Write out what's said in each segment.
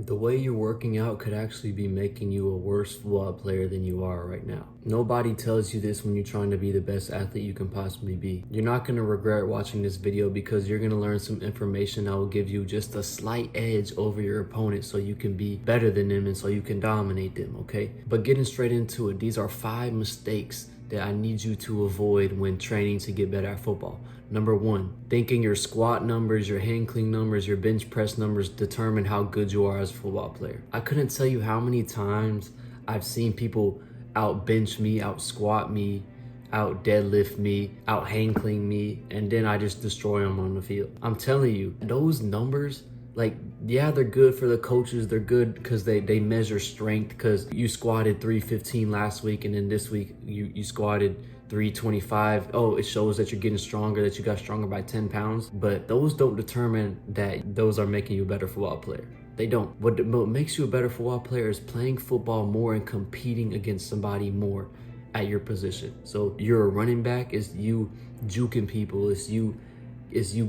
The way you're working out could actually be making you a worse football player than you are right now. Nobody tells you this when you're trying to be the best athlete you can possibly be. You're not going to regret watching this video because you're going to learn some information that will give you just a slight edge over your opponent so you can be better than them and so you can dominate them, okay? But getting straight into it, these are 5 mistakes that I need you to avoid when training to get better at football. Number 1, thinking your squat numbers, your hand clean numbers, your bench press numbers determine how good you are as a football player. I couldn't tell you how many times I've seen people out bench me, out squat me, out deadlift me, out hand clean me, and then I just destroy them on the field. I'm telling you, those numbers, like, yeah, they're good for the coaches. They're good because they measure strength, because you squatted 315 last week and then this week you squatted 325. Oh, it shows that you're getting stronger, that you got stronger by 10 pounds. But those don't determine that those are making you a better football player. They don't. What makes you a better football player is playing football more and competing against somebody more at your position. So you're a running back, is you juking people, is you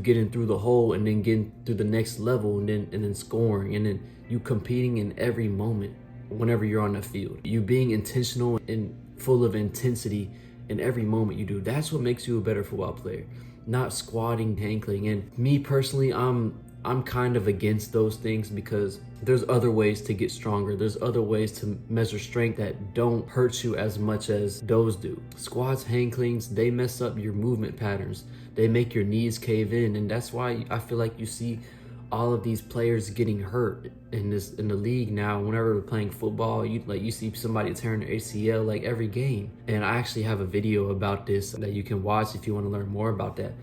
getting through the hole and then getting through the next level and then scoring, and then you competing in every moment whenever you're on the field. You being intentional and full of intensity in every moment you do. That's what makes you a better football player, not squatting, hankling. And me personally, I'm kind of against those things because there's other ways to get stronger. There's other ways to measure strength that don't hurt you as much as those do. Squats, hand cleans, they mess up your movement patterns. They make your knees cave in, and that's why I feel like you see all of these players getting hurt in the league now. Whenever they're playing football, you see somebody tearing their ACL like every game. And I actually have a video about this that you can watch if you want to learn more about that.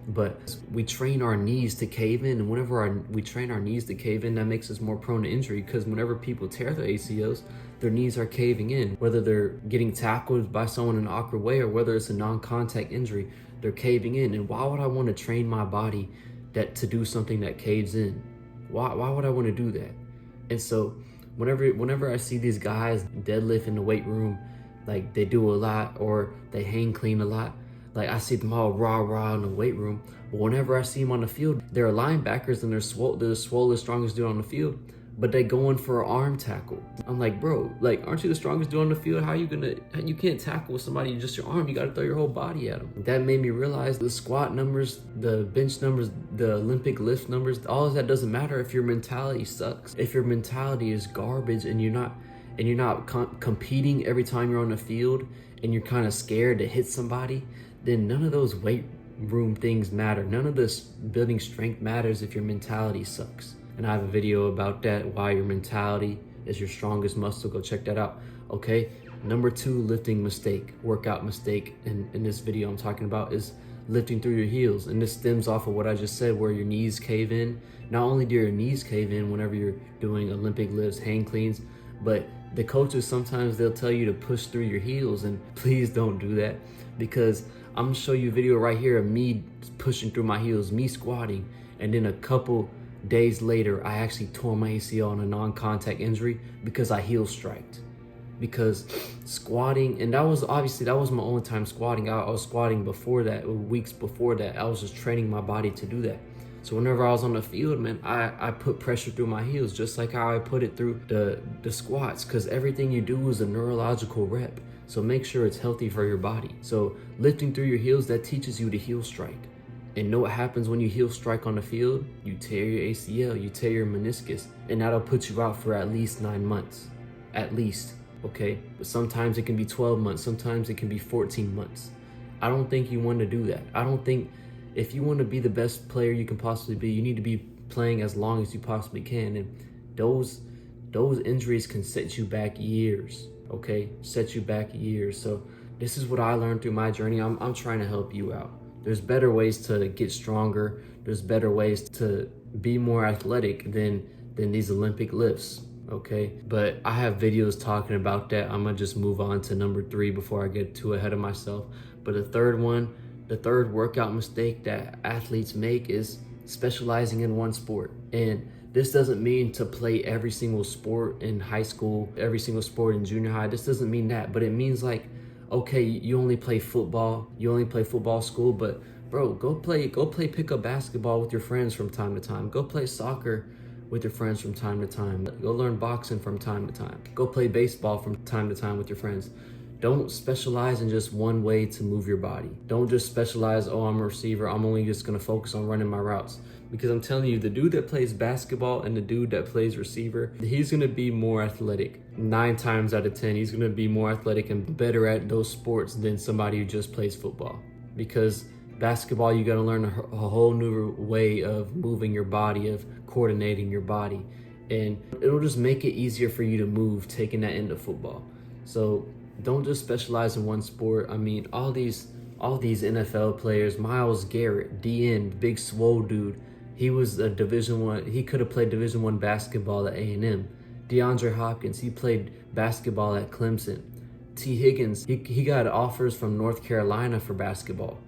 But we train our knees to cave in, and whenever we train our knees to cave in, that makes us more prone to injury, because whenever people tear their ACLs, their knees are caving in. Whether they're getting tackled by someone in an awkward way or whether it's a non-contact injury, they're caving in. And why would I want to train my body to do something that caves in? Why would I want to do that? And so whenever I see these guys deadlift in the weight room, like they do a lot, or they hang clean a lot, like I see them all rah in the weight room. But whenever I see them on the field, they're linebackers and they're the swollest, strongest dude on the field, but they going for an arm tackle. I'm like, bro, like, aren't you the strongest dude on the field? You can't tackle with somebody in just your arm. You got to throw your whole body at them. That made me realize the squat numbers, the bench numbers, the Olympic lift numbers, all of that doesn't matter if your mentality sucks. If your mentality is garbage and you're not competing every time you're on the field, and you're kind of scared to hit somebody, then none of those weight room things matter. None of this building strength matters if your mentality sucks. And I have a video about that, why your mentality is your strongest muscle. Go check that out. Okay, number 2 lifting mistake, workout mistake in this video I'm talking about is lifting through your heels. And this stems off of what I just said, where your knees cave in. Not only do your knees cave in whenever you're doing Olympic lifts, hand cleans, but the coaches, sometimes they'll tell you to push through your heels, and please don't do that, because I'm gonna show you a video right here of me pushing through my heels, me squatting, and then a couple days later, I actually tore my ACL on a non-contact injury because I heel striked. Because squatting, and that was my only time squatting. I was squatting before that, weeks before that. I was just training my body to do that. So whenever I was on the field, man, I put pressure through my heels, just like how I put it through the squats, because everything you do is a neurological rep. So make sure it's healthy for your body. So lifting through your heels, that teaches you to heel strike. And know what happens when you heel strike on the field? You tear your ACL, you tear your meniscus, and that'll put you out for at least 9 months. At least, okay? But sometimes it can be 12 months, sometimes it can be 14 months. I don't think you want to do that. I don't think, if you want to be the best player you can possibly be, you need to be playing as long as you possibly can. And those injuries can set you back years, okay? Set you back years. So this is what I learned through my journey. I'm trying to help you out. There's better ways to get stronger. There's better ways to be more athletic than these Olympic lifts, okay? But I have videos talking about that. I'm gonna just move on to number 3 before I get too ahead of myself. But the third workout mistake that athletes make is specializing in one sport. And this doesn't mean to play every single sport in high school, every single sport in junior high. This doesn't mean that, but it means like, okay, you only play football school, but bro, go play pickup basketball with your friends from time to time. Go play soccer with your friends from time to time. Go learn boxing from time to time. Go play baseball from time to time with your friends. Don't specialize in just one way to move your body. Don't just specialize, oh, I'm a receiver, I'm only just gonna focus on running my routes. Because I'm telling you, the dude that plays basketball and the dude that plays receiver, he's gonna be more athletic. 9 times out of 10, he's gonna be more athletic and better at those sports than somebody who just plays football. Because basketball, you gotta learn a whole new way of moving your body, of coordinating your body. And it'll just make it easier for you to move, taking that into football. So don't just specialize in one sport. I mean, all these NFL players, Myles Garrett, DN, big swole dude, he was a he could have played Division I basketball at A&M. DeAndre Hopkins, he played basketball at Clemson. T. Higgins, he got offers from North Carolina for basketball.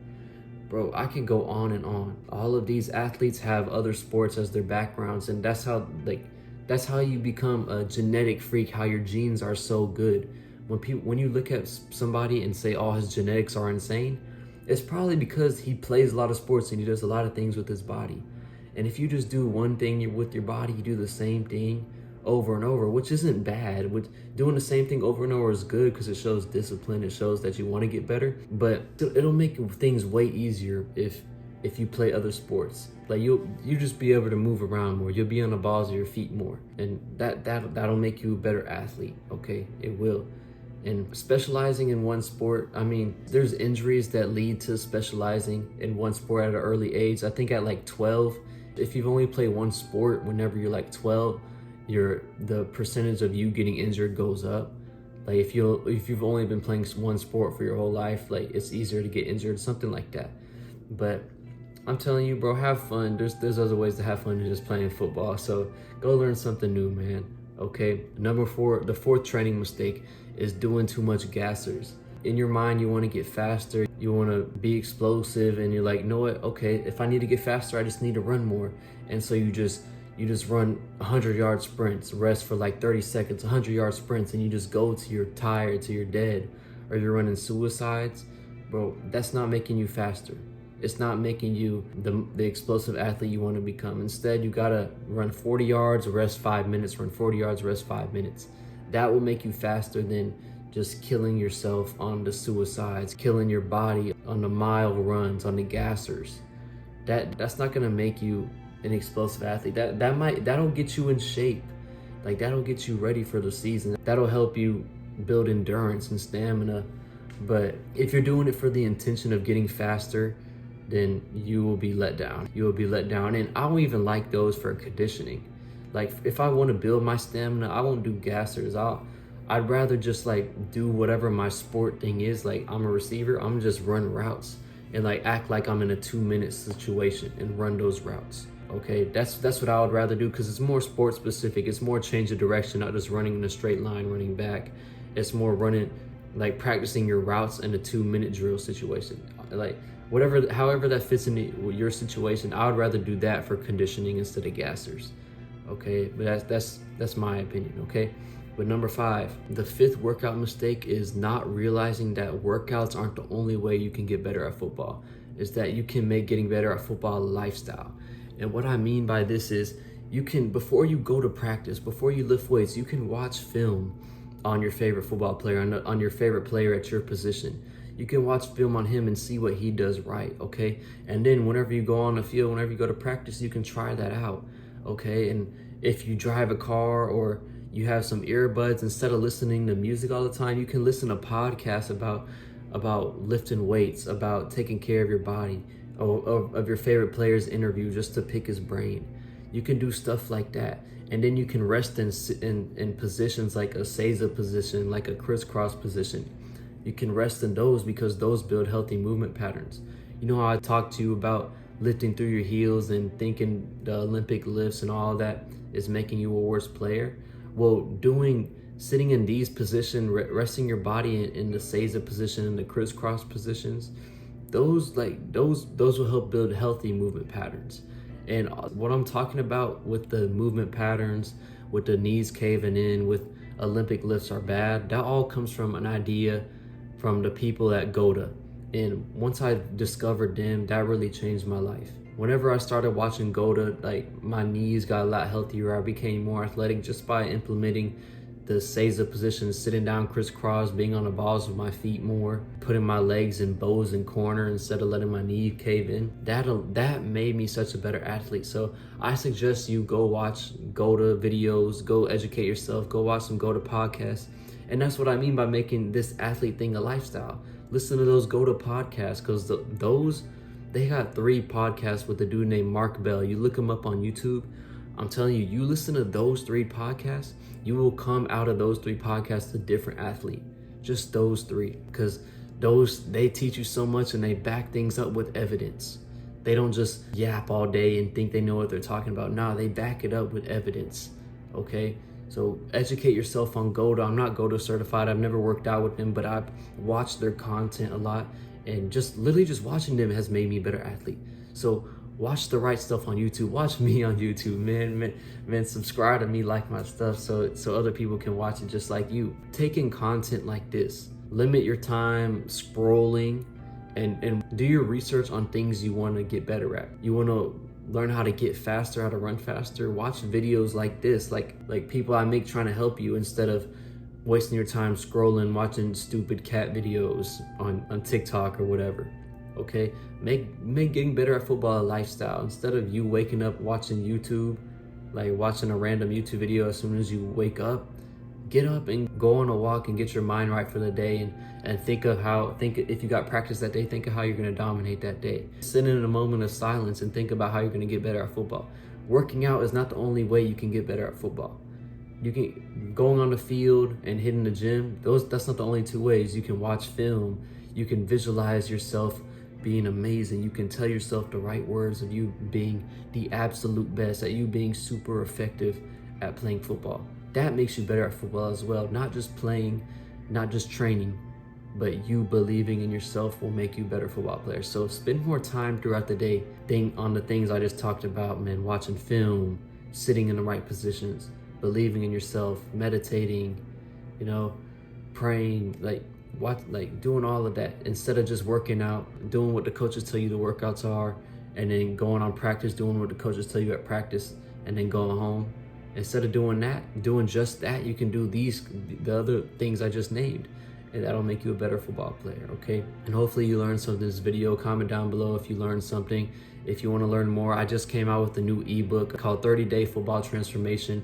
Bro, I can go on and on. All of these athletes have other sports as their backgrounds, and that's how you become a genetic freak, how your genes are so good. When you look at somebody and say, oh, his genetics are insane, it's probably because he plays a lot of sports and he does a lot of things with his body. And if you just do one thing with your body, you do the same thing over and over, which isn't bad. Doing the same thing over and over is good because it shows discipline. It shows that you want to get better. But it'll make things way easier if you play other sports. Like you just be able to move around more. You'll be on the balls of your feet more, and that'll make you a better athlete. Okay, it will. And specializing in one sport, I mean, there's injuries that lead to specializing in one sport at an early age. I think at like 12, if you've only played one sport, whenever you're like 12, the percentage of you getting injured goes up. Like if you've only been playing one sport for your whole life, like it's easier to get injured, something like that. But I'm telling you, bro, have fun. There's other ways to have fun than just playing football. So go learn something new, man. Okay. Number 4, the 4th training mistake is doing too much gassers. In your mind, you want to get faster, you want to be explosive, and you're like, you know what? Okay, if I need to get faster, I just need to run more. And so you just run 100-yard sprints, rest for like 30 seconds, 100-yard sprints, and you just go till you're tired, till you're dead, or you're running suicides. Bro, that's not making you faster. It's not making you the explosive athlete you want to become. Instead, you gotta run 40 yards, rest 5 minutes, run 40 yards, rest 5 minutes. That will make you faster than just killing yourself on the suicides, killing your body on the mile runs, on the gassers. That's not gonna make you an explosive athlete. That'll get you in shape. Like that'll get you ready for the season. That'll help you build endurance and stamina. But if you're doing it for the intention of getting faster, then you will be let down. You will be let down. And I don't even like those for conditioning. Like if I want to build my stamina, I won't do gassers. I'd rather just like do whatever my sport thing is. Like I'm a receiver, I'm just run routes and like act like I'm in a 2-minute situation and run those routes. Okay, that's what I would rather do because it's more sport specific. It's more change of direction, not just running in a straight line, running back. It's more running, like practicing your routes in a 2-minute drill situation. Like however that fits into your situation, I would rather do that for conditioning instead of gassers. Okay, but that's my opinion. Okay, but number 5, the 5th workout mistake is not realizing that workouts aren't the only way you can get better at football. Is that you can make getting better at football a lifestyle. And what I mean by this is you can, before you go to practice, before you lift weights, you can watch film on your favorite football player, on your favorite player at your position. You can watch film on him and see what he does right, okay? And then whenever you go on the field, whenever you go to practice, you can try that out, okay? And if you drive a car or you have some earbuds, instead of listening to music all the time, you can listen to podcasts about lifting weights, about taking care of your body, of your favorite player's interview, just to pick his brain. You can do stuff like that. And then you can rest in positions like a Seiza position, like a crisscross position. You can rest in those because those build healthy movement patterns. You know how I talked to you about lifting through your heels and thinking the Olympic lifts and all that is making you a worse player? Well, sitting in these positions, resting your body in the Seiza position, in the crisscross positions, those will help build healthy movement patterns. And what I'm talking about with the movement patterns, with the knees caving in, with Olympic lifts are bad, that all comes from an idea from the people at GOTA. And once I discovered them, that really changed my life. Whenever I started watching Goda, like my knees got a lot healthier. I became more athletic just by implementing the Seiza position, sitting down crisscross, being on the balls with my feet more, putting my legs in bows and corner instead of letting my knee cave in. That made me such a better athlete. So I suggest you go watch Goda videos, go educate yourself, go watch some Goda podcasts. And that's what I mean by making this athlete thing a lifestyle. Listen to those Goda podcasts, because they got 3 podcasts with a dude named Mark Bell. You look him up on YouTube. I'm telling you, you listen to those 3 podcasts, you will come out of those 3 podcasts a different athlete. Just those 3, because they teach you so much and they back things up with evidence. They don't just yap all day and think they know what they're talking about. Nah, they back it up with evidence, okay? So educate yourself on Goda. I'm not Goda certified. I've never worked out with them, but I've watched their content a lot, and just literally just watching them has made me a better athlete. So watch the right stuff on YouTube. Watch me on YouTube, man. Subscribe to me, like my stuff, so other people can watch it just like you. Taking content like this, limit your time scrolling, and do your research on things you want to get better at. You want to learn how to get faster, how to run faster. Watch videos like this, like people I make trying to help you, instead of wasting your time scrolling, watching stupid cat videos on TikTok or whatever. Okay, make getting better at football a lifestyle. Instead of you waking up watching YouTube, like watching a random YouTube video as soon as you wake up, get up and go on a walk and get your mind right for the day, and think if you got practice that day, think of how you're going to dominate that day. Sit in a moment of silence and think about how you're going to get better at football. Working out is not the only way you can get better at football. You can going on the field and hitting the gym. That's not the only 2 ways. You can watch film. You can visualize yourself being amazing. You can tell yourself the right words of you being the absolute best, at you being super effective at playing football. That makes you better at football as well. Not just playing, not just training, but you believing in yourself will make you a better football player. So spend more time throughout the day on the things I just talked about, man. Watching film, sitting in the right positions, believing in yourself, meditating, praying, doing all of that, instead of just working out, doing what the coaches tell you the workouts are, and then going on practice, doing what the coaches tell you at practice, and then going home. Instead of doing just that, you can do the other things I just named, and that'll make you a better football player, okay? And hopefully you learned something in this video. Comment down below if you learned something. If you want to learn more, I just came out with a new ebook called 30-Day Football Transformation.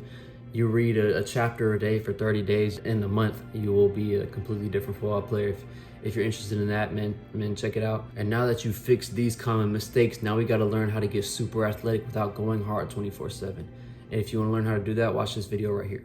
You read a chapter a day for 30 days. In a month, you will be a completely different football player. If you're interested in that, man, check it out. And now that you've fixed these common mistakes, now we got to learn how to get super athletic without going hard 24/7. And if you want to learn how to do that, watch this video right here.